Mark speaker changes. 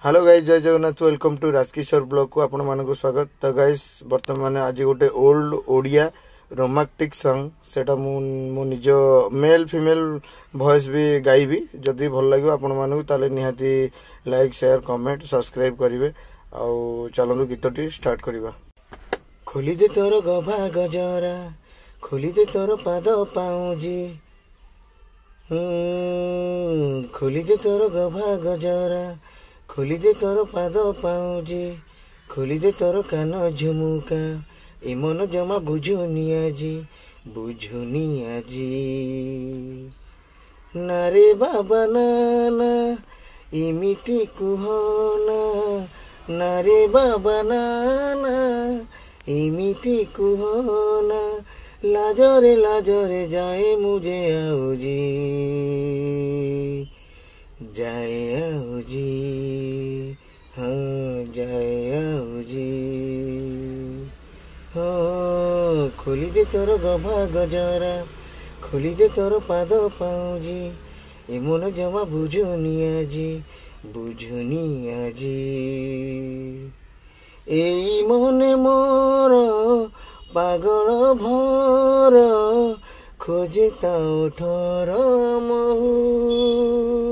Speaker 1: Hello guys, जय Jagannath. Welcome to Rajkishore blog को आपण मानक स्वागत। तो गाइस वर्तमान आज गोटे ओल्ड ओडिया रोमांटिक सॉन्ग सेटा मो निज मेल फीमेल वॉइस भी गाइबी। जदि भल लगे आपण मानक ताले निहाती लाइक शेयर कमेंट सब्सक्राइब करिवे। आउ चलनु गीतटी स्टार्ट करिवा। खोली दे तोर गभा गजरा, खोली दे तोर पाद पाउजी, खोली दे तोर गभा गजरा, खोली दे तोर पाद पाउजी, खोली दे तोर कान झुमुका, ए मन जमा बुझुनी आजी, बुझुनी आजी। नारे बाबा नाना इमिति कुहना, नारे बाबा नाना इमिति कुहना, लाजरे लाजरे जाए मुझे आउजी, जाए आउजी, हाँ जाए आउजी। हाँ खोली दे तोर गभा गजरा, खोली दे तोर पाद पाउजी, ए मन जमा बुझुनी आजी, बुझुनी आजी। एई मने मोर पागल भर, खोजे ता ओठर महू।